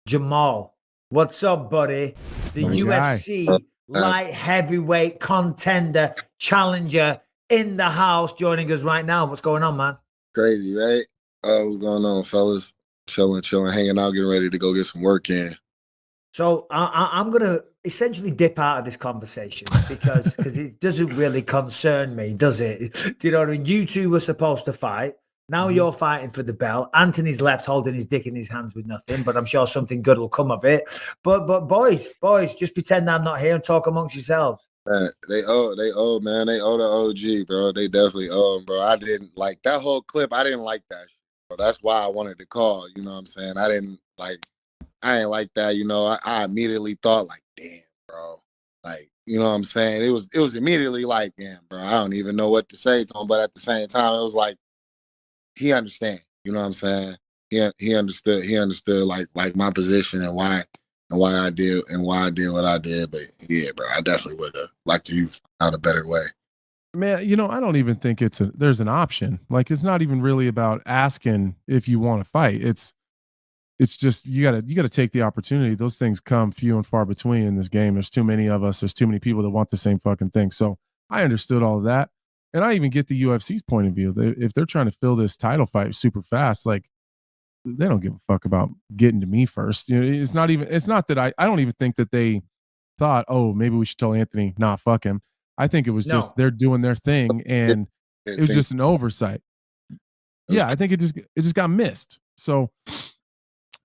Jamal. What's up, buddy? The Nice UFC light heavyweight contender, challenger in the house, joining us right now. What's going on, man? Crazy, right? What's going on, fellas? Chilling, hanging out, getting ready to go get some work in. So I'm going to essentially dip out of this conversation because it doesn't really concern me, does it? Do you know what I mean? You two were supposed to fight. Now you're fighting for the belt. Anthony's left holding his dick in his hands with nothing, but I'm sure something good will come of it. But boys, just pretend I'm not here and talk amongst yourselves. Man, they owe, man. They owe the OG, bro. They definitely owe him, bro. I didn't like that whole clip. I didn't like that shit, bro. That's why I wanted to call. You know what I'm saying? I ain't like that. You know, I immediately thought like, damn, bro. Like, you know what I'm saying? It was immediately like, damn, bro. I don't even know what to say to him. But at the same time, it was like, he understand. You know what I'm saying? He understood. He understood like my position and why I did what I did. But yeah, bro, I definitely would have liked to use out a better way. Man, I don't even think there's an option. Like, it's not even really about asking if you want to fight. It's just you gotta take the opportunity. Those things come few and far between in this game. There's too many of us. There's too many people that want the same fucking thing. So I understood all of that, and I even get the UFC's point of view. If they're trying to fill this title fight super fast, like, they don't give a fuck about getting to me first. It's not that I don't even think that they thought, oh, maybe we should tell Anthony, nah, fuck him. I think it was just they're doing their thing, and it was just an oversight. Yeah, I think it just got missed. So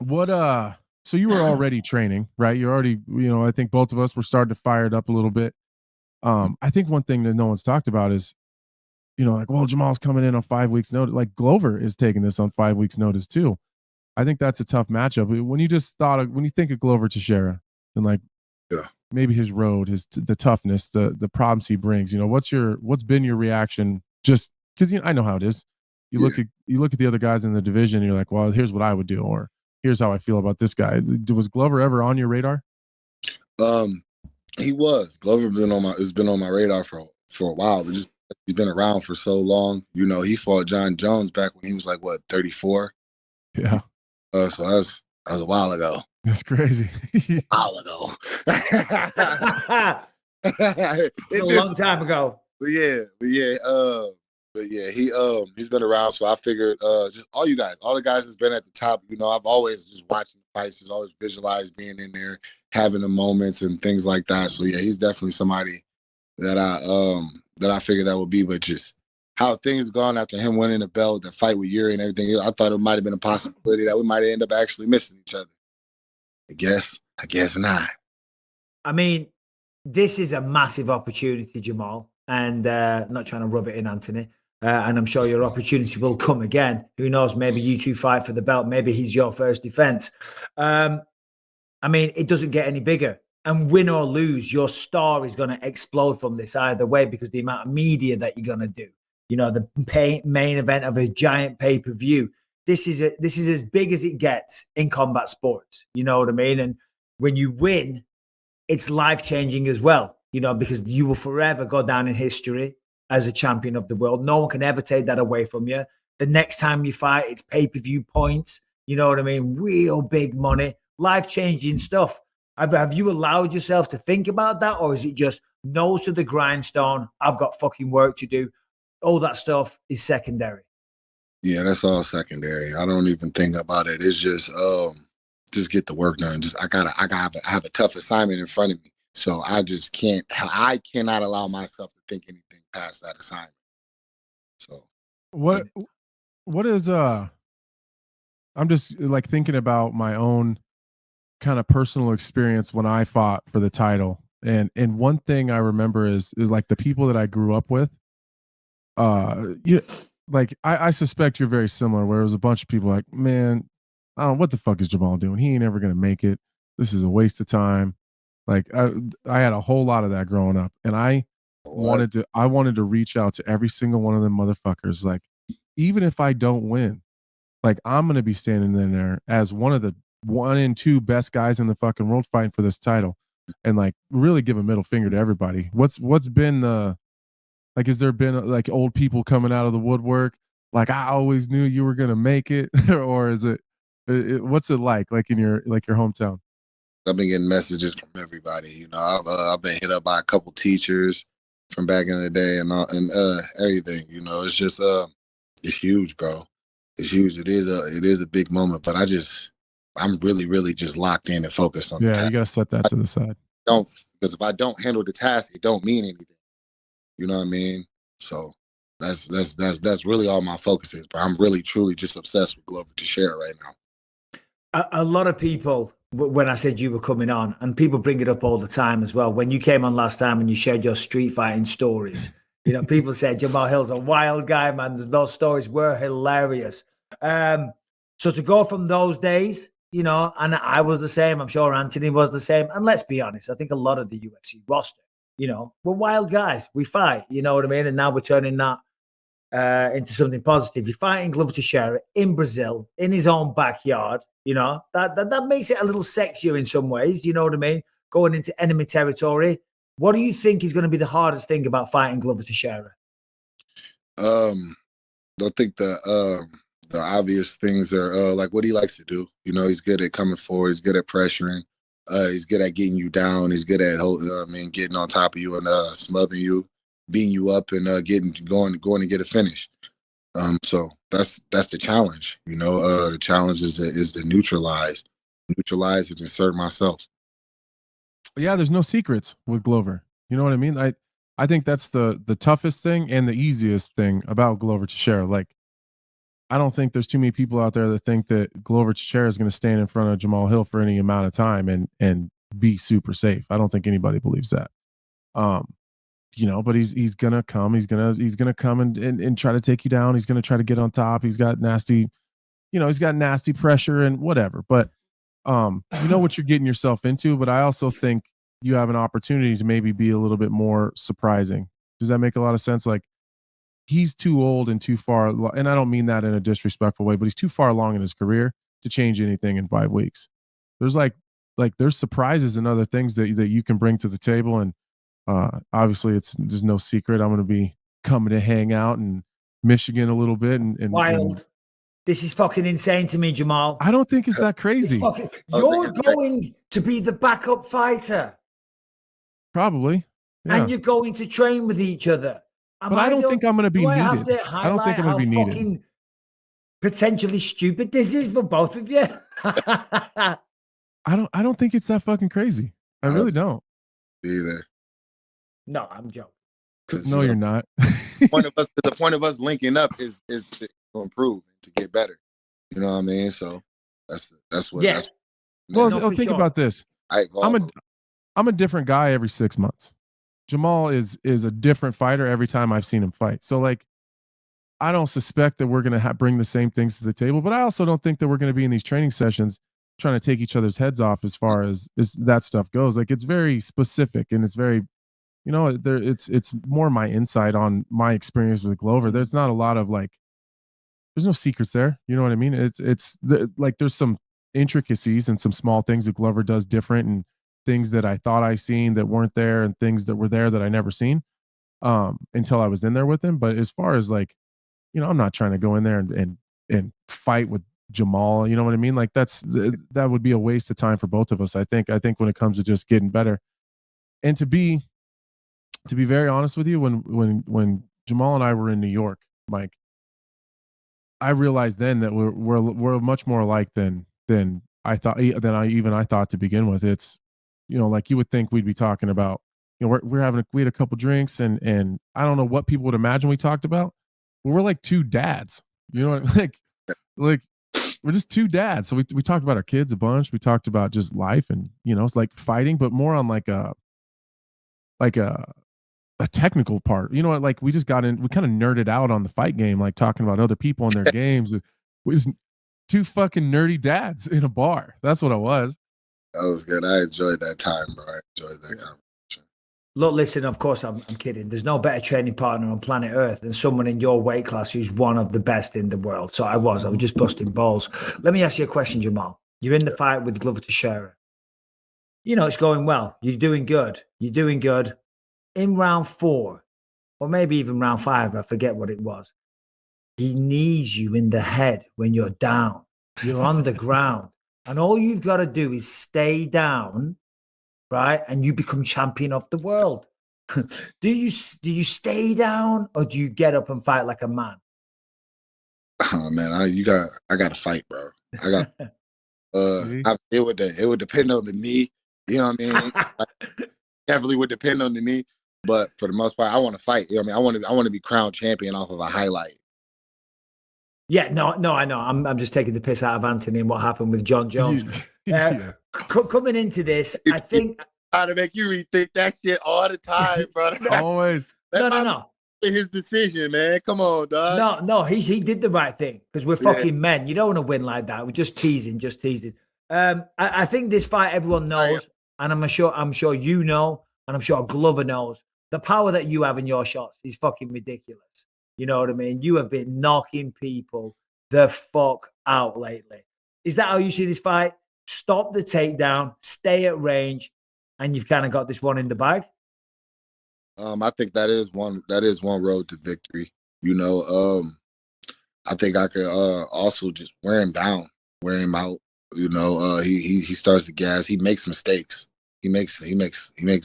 so you were already training, right? You're already, I think both of us were starting to fire it up a little bit. I think one thing that no one's talked about is, like, well, Jamal's coming in on 5 weeks notice. Like, Glover is taking this on 5 weeks notice too. I think that's a tough matchup. When you think of Glover Texeria and like, maybe his road, the toughness, the problems he brings, what's been your reaction? Just because I know how it is. You look at the other guys in the division, and you're like, well, here's what I would do, or here's how I feel about this guy. Was Glover ever on your radar? He was. Glover has been on my radar for a while, but just he's been around for so long. He fought John Jones back when he was like 34. Yeah. So that was a while ago. That's crazy. A while ago. It's a long time ago. But yeah, he's been around. So I figured just all the guys that's been at the top, I've always just watching the fights, just always visualized being in there, having the moments and things like that. So yeah, he's definitely somebody that I figured that would be, but just how things gone after him winning the belt, the fight with Yuri and everything, I thought it might have been a possibility that we might end up actually missing each other. I guess not. I mean, this is a massive opportunity, Jamal, and I'm not trying to rub it in, Anthony. And I'm sure your opportunity will come again. Who knows? Maybe you two fight for the belt. Maybe he's your first defense. I mean, it doesn't get any bigger. And win or lose, your star is going to explode from this either way, because the amount of media that you're going to do, the main event of a giant pay-per-view. This is as big as it gets in combat sports. You know what I mean? And when you win, it's life-changing as well, because you will forever go down in history as a champion of the world. No one can ever take that away from you. The next time you fight, it's pay-per-view points. You know what I mean? Real big money, life-changing stuff. Have you allowed yourself to think about that, or is it just nose to the grindstone? I've got fucking work to do. All that stuff is secondary. Yeah, that's all secondary. I don't even think about it. It's just get the work done. I have a tough assignment in front of me. So I cannot allow myself to think anything past that assignment. So what is I'm just like thinking about my own kind of personal experience when I fought for the title. And one thing I remember is like the people that I grew up with. Like I suspect you're very similar, where it was a bunch of people like, man, I don't know what the fuck is Jamal doing. He ain't ever gonna make it. This is a waste of time. Like I had a whole lot of that growing up, and I wanted to reach out to every single one of them motherfuckers. Like, even if I don't win, like, I'm gonna be standing in there as one of the 1 and 2 best guys in the fucking world fighting for this title, and like really give a middle finger to everybody. What's been the like? Has there been like old people coming out of the woodwork? Like, I always knew you were gonna make it, or is it What's it like in your hometown? I've been getting messages from everybody. You know, I've been hit up by a couple teachers from back in the day and everything. You know, it's just it's huge, bro. It's huge. It is a big moment, but I'm really just locked in and focused on the task. You got to set that to the side. Because if I don't handle the task, it don't mean anything. You know what I mean? So that's really all my focus is. But I'm really truly just obsessed with Glover Texeria right now. A lot of people, when I said you were coming on, and people bring it up all the time as well. When you came on last time and you shared your street fighting stories, you know, people said Jamahal Hill's a wild guy, man. Those stories were hilarious. So to go from those days, you know, and I was the same, I'm sure Anthony was the same. And let's be honest, I think a lot of the UFC roster, you know, we're wild guys. We fight, you know what I mean? And now we're turning that into something positive. You're fighting Glover Texeria in Brazil, in his own backyard, you know, that makes it a little sexier in some ways, you know what I mean? Going into enemy territory. What do you think is going to be the hardest thing about fighting Glover Texeria? I think the obvious things are like what he likes to do. You know, he's good at coming forward. He's good at pressuring. He's good at getting you down. He's good at getting on top of you and smothering you, beating you up, and going to get a finish. So that's the challenge. You know, the challenge is to neutralize and insert myself. Yeah, there's no secrets with Glover. You know what I mean? I think that's the toughest thing and the easiest thing about Glover Texeria. Like, I don't think there's too many people out there that think that Glover Texeria is going to stand in front of Jamahal Hill for any amount of time and be super safe. I don't think anybody believes that. You know, but he's gonna come. He's gonna come and try to take you down. He's gonna try to get on top. He's got nasty pressure and whatever. But you know what you're getting yourself into. But I also think you have an opportunity to maybe be a little bit more surprising. Does that make a lot of sense? Like, he's too old and too far, and I don't mean that in a disrespectful way, but he's too far along in his career to change anything in 5 weeks. There's there's surprises and other things that you can bring to the table. And obviously there's no secret. I'm going to be coming to hang out in Michigan a little bit and wild. This is fucking insane to me, Jamahal. I don't think it's that crazy. You're going to be the backup fighter. Probably. Yeah. And you're going to train with each other. But I don't think I'm going to be needed. I don't think I'm going to be needed. Potentially stupid this is for both of you. I don't think it's that fucking crazy. I really don't. Either. No, I'm joking. No, you're not. The point of us linking up is to improve, to get better. You know what I mean? So that's what. Yeah. Well, think about this. I'm a different guy every 6 months. Jamahal is a different fighter every time I've seen him fight. So like, I don't suspect that we're going to bring the same things to the table, but I also don't think that we're going to be in these training sessions trying to take each other's heads off as far as that stuff goes. Like, it's very specific and it's very, you know, it's more my insight on my experience with Glover. There's not a lot of there's no secrets there. You know what I mean? There's some intricacies and some small things that Glover does different, and things that I thought I seen that weren't there, and things that were there that I never seen until I was in there with him. But as far as you know, I'm not trying to go in there and fight with Jamahal. You know what I mean? Like, that would be a waste of time for both of us. I think when it comes to just getting better, and to be very honest with you, when Jamahal and I were in New York, Mike, I realized then that we're much more alike than I thought to begin with. It's, you know, like, you would think we'd be talking about, you know, we had a couple drinks and I don't know what people would imagine we talked about. But we're like two dads, you know, like we're just two dads. So we talked about our kids a bunch. We talked about just life and, you know, it's like fighting, but more on like a technical part. You know what? Like, we kind of nerded out on the fight game, like talking about other people and their games. We just two fucking nerdy dads in a bar. That's what it was. That was good. I enjoyed that time, bro. I enjoyed that conversation. Look, listen, of course, I'm kidding. There's no better training partner on planet Earth than someone in your weight class who's one of the best in the world. So I was just busting balls. Let me ask you a question, Jamahal. You're in the fight with Glover Texeria. You know, it's going well. You're doing good. In round 4, or maybe even round 5, I forget what it was, he knees you in the head when you're down. You're on the ground. And all you've got to do is stay down, right? And you become champion of the world. do you stay down or do you get up and fight like a man? Oh man, I got to fight, bro. I got it would depend on the knee. You know what I mean? Like, definitely would depend on the knee, but for the most part, I want to fight. You know what I mean? I want to be crowned champion off of a highlight. Yeah, no, I know. I'm just taking the piss out of Anthony and what happened with John Jones. Yeah. Coming into this, I think How to make you rethink that shit all the time, bro. Always. No. His decision, man. Come on, dog. No. He did the right thing because we're fucking men. You don't want to win like that. We're just teasing. I think this fight everyone knows, and I'm sure you know, and I'm sure Glover knows the power that you have in your shots is fucking ridiculous. You know what I mean? You have been knocking people the fuck out lately. Is that how you see this fight? Stop the takedown, stay at range, and you've kind of got this one in the bag. I think that is one road to victory. You know, I think I could also just wear him down, wear him out. You know, he starts to gas. He makes mistakes. He makes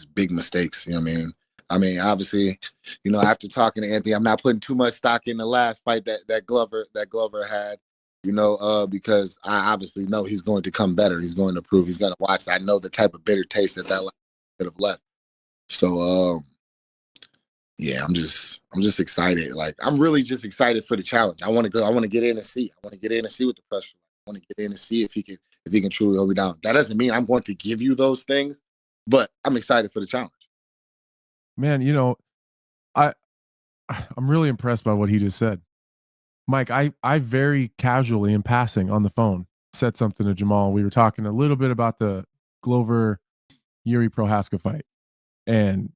big mistakes. You know what I mean? I mean, obviously, you know, after talking to Anthony, I'm not putting too much stock in the last fight that Glover had. You know, because I obviously know he's going to come better. He's going to prove. He's going to watch. I know the type of bitter taste that could have left. So, yeah, I'm just excited. Like, I'm really just excited for the challenge. I want to get in and see. I want to get in and see what the pressure. I want to get in and see if he can truly hold me down. That doesn't mean I'm going to give you those things, but I'm excited for the challenge. Man, you know, I'm really impressed by what he just said. Mike, I very casually in passing on the phone said something to Jamahal. We were talking a little bit about the Glover Yuri Prohaska fight. And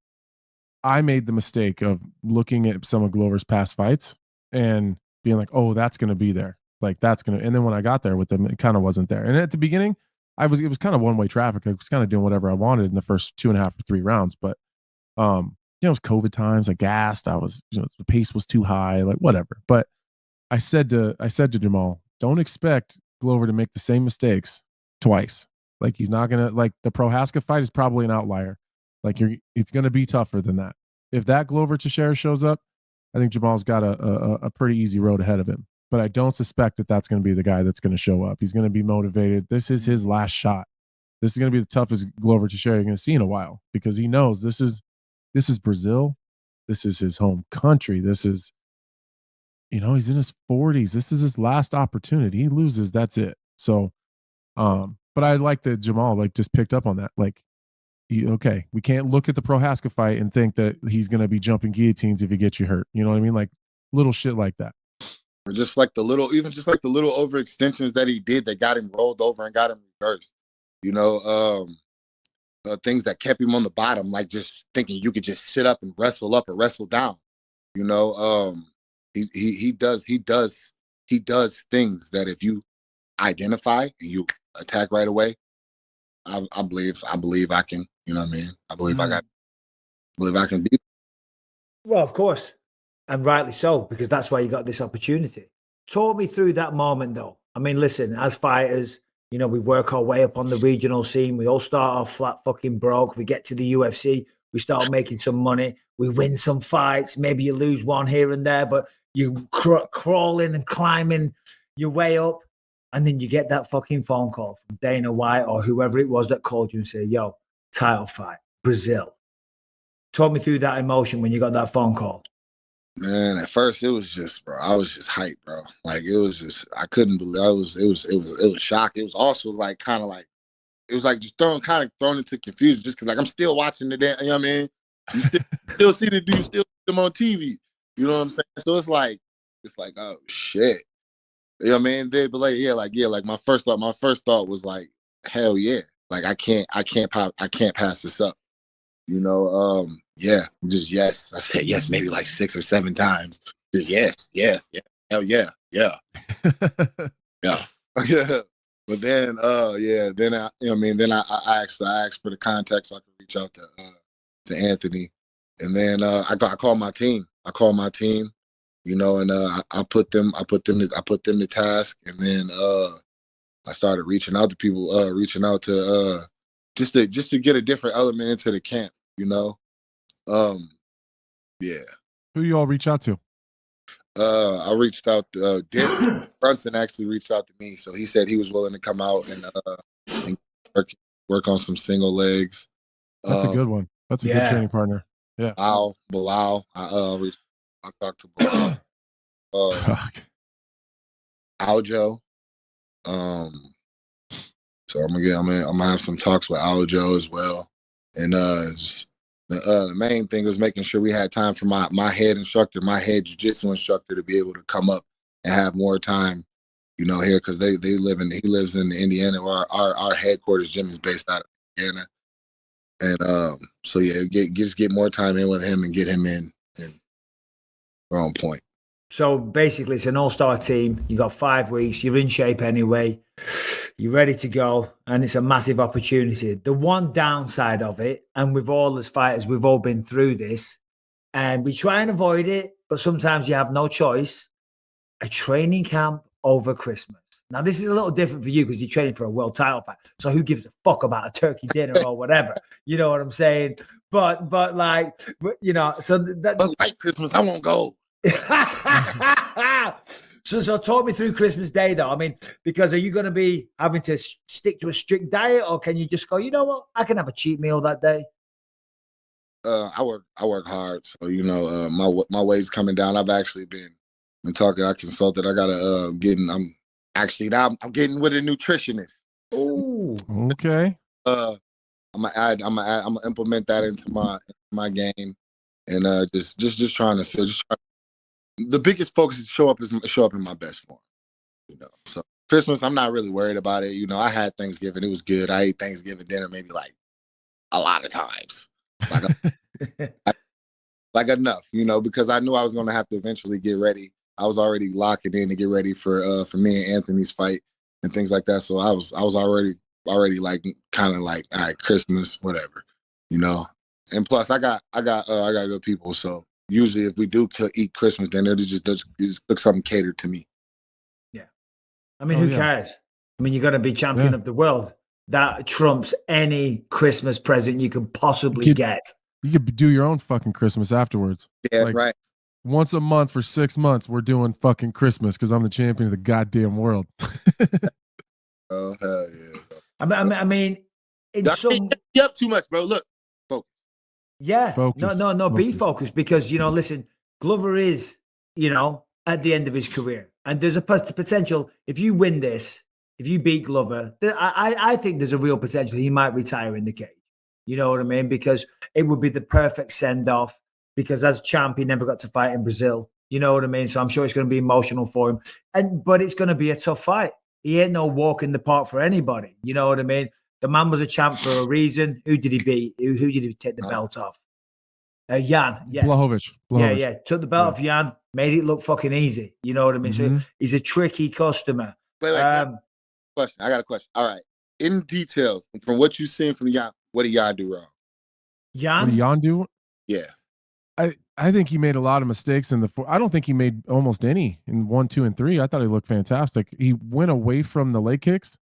I made the mistake of looking at some of Glover's past fights and being like, oh, that's going to be there. Like and then when I got there with them, it kind of wasn't there. And at the beginning, it was kind of one-way traffic. I was kind of doing whatever I wanted in the first 2.5 or 3 rounds. But, you know, it was COVID times. I gassed. The pace was too high, like whatever. But I said to Jamahal, don't expect Glover to make the same mistakes twice. Like he's not going to, like the Prohaska fight is probably an outlier. Like it's going to be tougher than that. If that Glover Texeria shows up, I think Jamal's got a pretty easy road ahead of him. But I don't suspect that that's going to be the guy that's going to show up. He's going to be motivated. This is his last shot. This is going to be the toughest Glover Texeria you're going to see in a while because he knows this is Brazil. This is his home country. This is, you know, he's in his 40s. This is his last opportunity. He loses, that's it. So, but I like that Jamahal like just picked up on that. Like, okay, we can't look at the Prohaska fight and think that he's going to be jumping guillotines if he gets you hurt. You know what I mean? Like little shit like that. Or just like the little overextensions that he did that got him rolled over and got him reversed. You know, things that kept him on the bottom, like just thinking you could just sit up and wrestle up or wrestle down. You know, he does things that if you identify and you attack right away, I believe I can. You know what I mean? I believe I can beat. Well, of course, and rightly so, because that's why you got this opportunity. Talk me through that moment, though. I mean, listen, as fighters, you know, we work our way up on the regional scene. We all start off flat fucking broke. We get to the UFC. We start making some money. We win some fights. Maybe you lose one here and there, but you crawling and climbing your way up. And then you get that fucking phone call from Dana White or whoever it was that called you and said, yo, title fight, Brazil. Talk me through that emotion when you got that phone call. Man, at first it was just, bro, I was just hyped, bro. Like it was just, I couldn't believe it was shock. It was also like kind of like, it was like just thrown into confusion just because like I'm still watching the damn, you know what I mean? You still see the dude, still see them on TV. You know what I'm saying? So it's like, oh shit. You know what I mean? But like my first thought was like, hell yeah. Like I can't pass this up. You know, yeah, just yes. I said yes maybe like 6 or 7 times. Just yes, yeah, hell yeah. Yeah. But then then I, you know what I mean, then I asked for the contact so I could reach out to Anthony. And then I called my team. You know, and I put them to task, and then I started reaching out to people, reaching out to just to get a different element into the camp, you know. Yeah. Who you all reach out to? I reached out to Brunson actually reached out to me, so he said he was willing to come out and work on some single legs. That's a good one. That's a good training partner. Yeah. Bilal. I talked to Bilal. Aljo. So I'm gonna have some talks with Aljo as well. And the main thing was making sure we had time for my head instructor, my head jiu-jitsu instructor to be able to come up and have more time, you know, here, because he lives in Indiana, where our headquarters gym is based out of Indiana. And so yeah, get more time in with him and get him in, and we're on point. So basically, it's an all-star team. You got 5 weeks. You're in shape anyway. You're ready to go, and it's a massive opportunity. The one downside of it, and with all as fighters, we've all been through this, and we try and avoid it, but sometimes you have no choice. A training camp over Christmas. Now, this is a little different for you because you're training for a world title fight. So who gives a fuck about a turkey dinner or whatever? You know what I'm saying? But like, you know, so but like Christmas, I won't go. So talk me through Christmas Day, though. I mean, because are you going to be having to stick to a strict diet, or can you just go, you know what, I can have a cheat meal that day? I work hard, so you know, my weight's coming down. I've actually been talking. I consulted. I gotta I'm getting with a nutritionist. Ooh, okay. I'm gonna implement that into my game, and just trying to feel. The biggest focus is show up in my best form, you know. So Christmas, I'm not really worried about it. You know, I had Thanksgiving; it was good. I ate Thanksgiving dinner maybe like a lot of times, like enough, you know, because I knew I was going to have to eventually get ready. I was already locking in to get ready for me and Anthony's fight and things like that. So I was already like kind of like, all right, Christmas, whatever, you know. And plus, I got good people, so. Usually, if we do eat Christmas dinner, it just cook something catered to me. Yeah. I mean, who cares? I mean, you're going to be champion of the world. That trumps any Christmas present you could possibly get. You could do your own fucking Christmas afterwards. Yeah, like, right. Once a month for 6 months, we're doing fucking Christmas because I'm the champion of the goddamn world. Oh, hell yeah. I mean, you up too much, bro. Look. Yeah, focus. No, be focused, because, you know, listen, Glover is, you know, at the end of his career, and there's a potential, if you win this, if you beat Glover, I think there's a real potential he might retire in the cage. You know what I mean? Because it would be the perfect send-off, because as champ, he never got to fight in Brazil. You know what I mean? So I'm sure it's going to be emotional for him, but it's going to be a tough fight. He ain't no walk in the park for anybody. You know what I mean? The man was a champ for a reason. Who did he beat? Who did he take the belt off? Jan. Yeah. Blachowicz. Yeah. Took the belt off Jan, made it look fucking easy. You know what I mean? So he's a tricky customer. Wait, question. I got a question. All right. In details, from what you've seen from Jan, what did Jan do wrong? Jan? What did Jan do? Yeah. I think he made a lot of mistakes in I don't think he made almost any in 1, 2, and 3. I thought he looked fantastic. He went away from the leg kicks,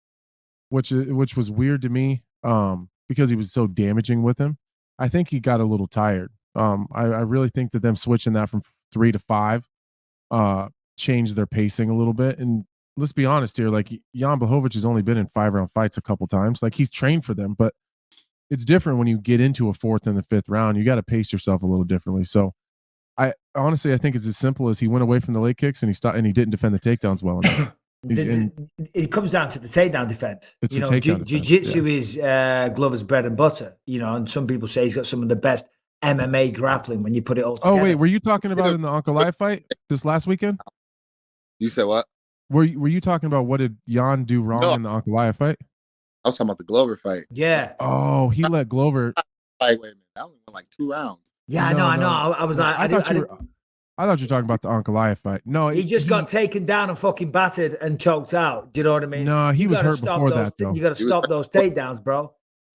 which was weird to me, because he was so damaging with him. I think he got a little tired. I really think that them switching that from 3 to 5 changed their pacing a little bit. And let's be honest here, like Jan Blachowicz has only been in 5-round fights a couple times. Like, he's trained for them, but it's different when you get into a 4th and the 5th round. You got to pace yourself a little differently. So I think it's as simple as he went away from the leg kicks and he didn't defend the takedowns well enough. It comes down to the takedown defense. It's, you know, jiu-jitsu is Glover's bread and butter, you know, and some people say he's got some of the best MMA grappling when you put it all together. Oh, wait, were you talking about in the Ankalaev fight this last weekend? You said what? Were you talking about what did Jan do wrong in the Ankalaev fight? I was talking about the Glover fight. Yeah. Oh, he let Glover. Wait a minute. That only went like 2 rounds. Yeah, no, I know. I was like, I thought you were talking about the Ankalaev fight. No, he just got taken down and fucking battered and choked out. Do you know what I mean? No, he was hurt before that, though. You got to stop those takedowns, bro.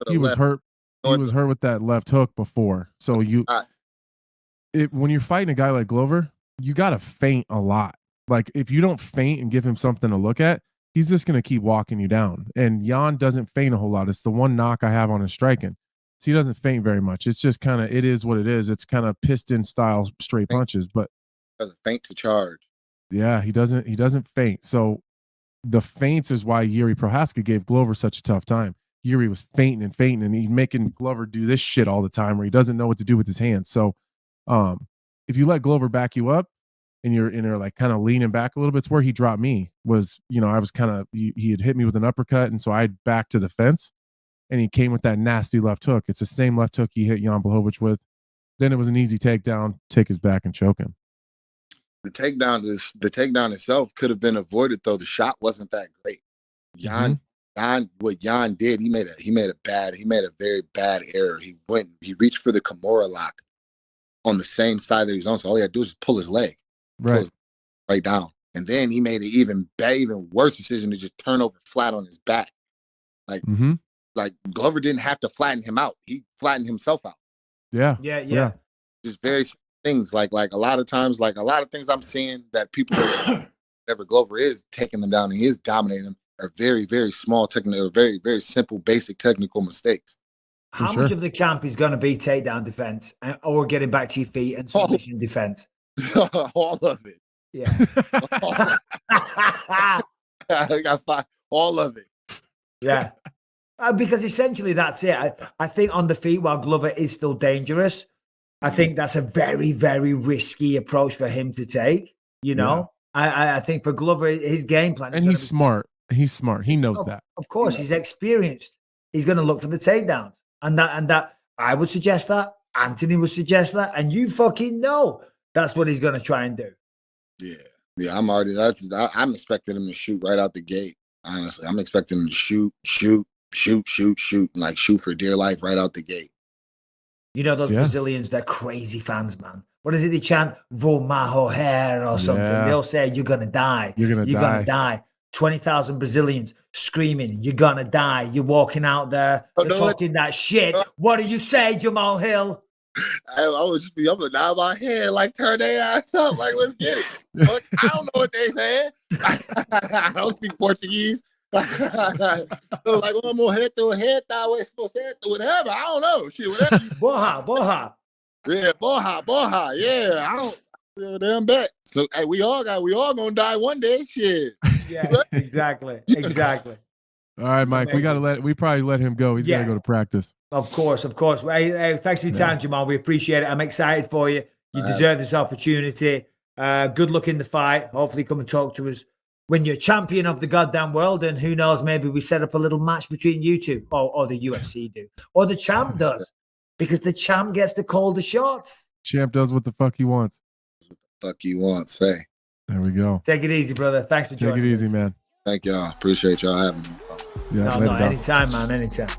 He was hurt. He was hurt with that left hook before. So when you're fighting a guy like Glover, you got to feint a lot. Like, if you don't feint and give him something to look at, he's just going to keep walking you down. And Jan doesn't feint a whole lot. It's the one knock I have on his striking. So he doesn't feint very much. It's just kind of, it is what it is. It's kind of piston style straight punches, but doesn't feint to charge. Yeah, he doesn't feint. So the feints is why Yuri Prohaska gave Glover such a tough time. Yuri was feinting and he's making Glover do this shit all the time where he doesn't know what to do with his hands. So if you let Glover back you up and you're like kind of leaning back a little bit, it's where he dropped me was, I was kind of, he had hit me with an uppercut. And so I backed to the fence and he came with that nasty left hook. It's the same left hook he hit Jan Blachowicz with. Then it was an easy takedown, take his back and choke him. The takedown itself could have been avoided though. The shot wasn't that great. What Jan did, he made a very bad error. He reached for the Kimura lock on the same side that he was on. So all he had to do was just pull his leg, right down. And then he made an even worse decision to just turn over flat on his back. Like Glover didn't have to flatten him out. He flattened himself out. Yeah. Just very things like a lot of times, like a lot of things I'm seeing that people, whatever Glover is taking them down and he is dominating them, are very, very small technical, very, very simple, basic technical mistakes. How much of the camp is going to be takedown defense or getting back to your feet and submission defense? All of it. Yeah. I got all of it. Yeah. Because essentially that's it. I think on the feet, while Glover is still dangerous, I think that's a very, very risky approach for him to take. I think for Glover, his game plan. And he's smart. He's smart. He knows that. Of course, he's experienced. He's going to look for the takedowns, and that I would suggest that. Anthony would suggest that, and you fucking know that's what he's going to try and do. Yeah. I'm expecting him to shoot right out the gate. Honestly, I'm expecting him to shoot, and like shoot for dear life right out the gate. Those Brazilians, they're crazy fans, man. What is it they chant? Vou morrer or something. They'll say, you're going to die. You're going to die. 20,000 Brazilians screaming, you're going to die. You're walking out there. They're talking that shit. What do you say, Jamahal Hill? I would just be up and down my head, like turn their ass up. Like, let's get it. Look, I don't know what they saying. I don't speak Portuguese. So like, I'm going to head through a head that way, supposed to head through whatever. I don't know. Shit, whatever. Boha. Yeah, boha. Yeah, I don't feel damn bet. So hey, we all gonna die one day. Shit. Yeah, exactly. All right, Mike, we probably let him go. He's got to go to practice. Of course. Hey, thanks for your time, Jamahal. We appreciate it. I'm excited for you. You deserve this opportunity. Good luck in the fight. Hopefully come and talk to us when you're champion of the goddamn world. And who knows, maybe we set up a little match between you two, or the UFC do, or the champ does, because the champ gets to call the shots. Champ does what the fuck he wants. Hey. There we go. Take it easy, brother. Thanks for joining us. Take it easy, man. Thank y'all. Appreciate y'all having me. Yeah, no, anytime, man. Anytime.